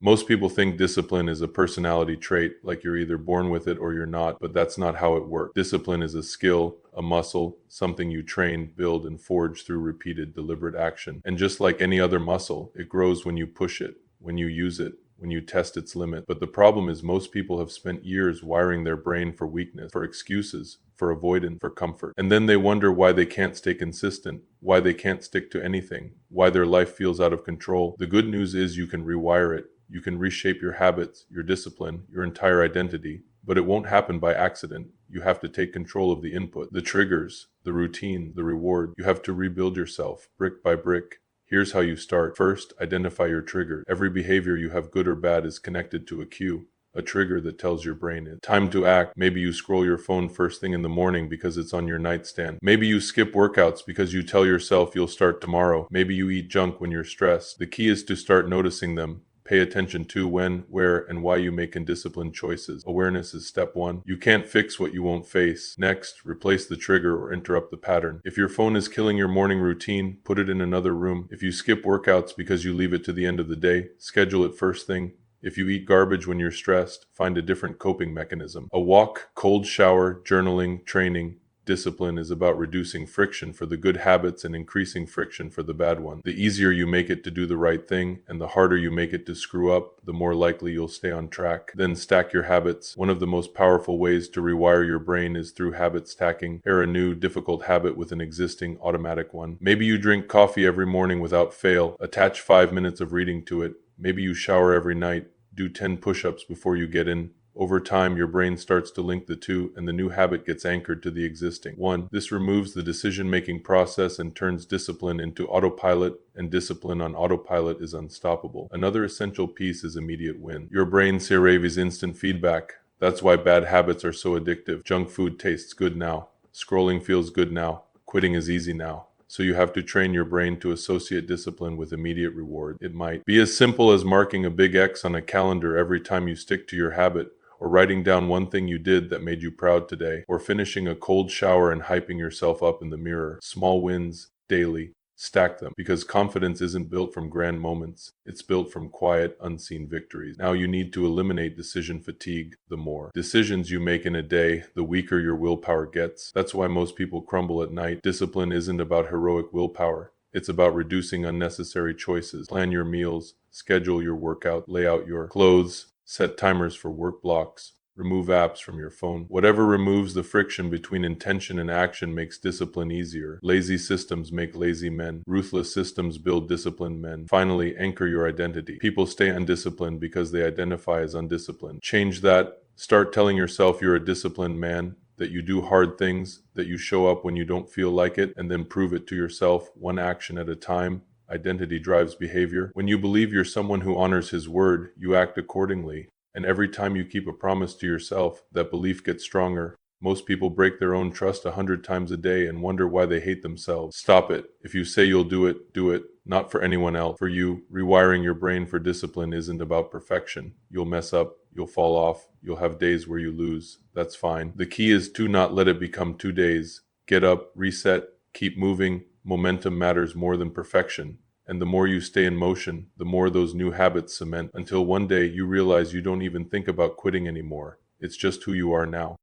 Most people think discipline is a personality trait, like you're either born with it or you're not, but that's not how it works. Discipline is a skill, a muscle, something you train, build, and forge through repeated, deliberate action. And just like any other muscle, it grows when you push it, when you use it, when you test its limit. But the problem is most people have spent years wiring their brain for weakness, for excuses, for avoidance, for comfort. And then they wonder why they can't stay consistent, why they can't stick to anything, why their life feels out of control. The good news is you can rewire it. You can reshape your habits, your discipline, your entire identity, but it won't happen by accident. You have to take control of the input, the triggers, the routine, the reward. You have to rebuild yourself, brick by brick. Here's how you start. First, identify your trigger. Every behavior you have, good or bad, is connected to a cue, a trigger that tells your brain it's time to act. Maybe you scroll your phone first thing in the morning because it's on your nightstand. Maybe you skip workouts because you tell yourself you'll start tomorrow. Maybe you eat junk when you're stressed. The key is to start noticing them. Pay attention to when, where, and why you make indisciplined choices. Awareness is step one. You can't fix what you won't face. Next, replace the trigger or interrupt the pattern. If your phone is killing your morning routine, put it in another room. If you skip workouts because you leave it to the end of the day, schedule it first thing. If you eat garbage when you're stressed, find a different coping mechanism. A walk, cold shower, journaling, training. Discipline is about reducing friction for the good habits and increasing friction for the bad ones. The easier you make it to do the right thing and the harder you make it to screw up, the more likely you'll stay on track. Then stack your habits. One of the most powerful ways to rewire your brain is through habit stacking. Pair a new, difficult habit with an existing, automatic one. Maybe you drink coffee every morning without fail. Attach 5 minutes of reading to it. Maybe you shower every night. Do 10 push-ups before you get in. Over time, your brain starts to link the two, and the new habit gets anchored to the existing one. This removes the decision-making process and turns discipline into autopilot, and discipline on autopilot is unstoppable. Another essential piece is immediate win. Your brain craves instant feedback. That's why bad habits are so addictive. Junk food tastes good now. Scrolling feels good now. Quitting is easy now. So you have to train your brain to associate discipline with immediate reward. It might be as simple as marking a big X on a calendar every time you stick to your habit, or writing down one thing you did that made you proud today, or finishing a cold shower and hyping yourself up in the mirror. Small wins, daily. Stack them, because confidence isn't built from grand moments. It's built from quiet, unseen victories. Now you need to eliminate decision fatigue. The more decisions you make in a day, the weaker your willpower gets. That's why most people crumble at night. Discipline isn't about heroic willpower. It's about reducing unnecessary choices. Plan your meals, schedule your workout, lay out your clothes, set timers for work blocks, remove apps from your phone. Whatever removes the friction between intention and action makes discipline easier. Lazy systems make lazy men. Ruthless systems build disciplined men. Finally, anchor your identity. People stay undisciplined because they identify as undisciplined. Change that. Start telling yourself you're a disciplined man, that you do hard things, that you show up when you don't feel like it, and then prove it to yourself, one action at a time. Identity drives behavior. When you believe you're someone who honors his word, you act accordingly. And every time you keep a promise to yourself, that belief gets stronger. Most people break their own trust 100 times a day and wonder why they hate themselves. Stop it. If you say you'll do it, do it. Not for anyone else. For you, rewiring your brain for discipline isn't about perfection. You'll mess up. You'll fall off. You'll have days where you lose. That's fine. The key is to not let it become 2 days. Get up, reset, keep moving. Momentum matters more than perfection. And the more you stay in motion, the more those new habits cement, until one day you realize you don't even think about quitting anymore. It's just who you are now.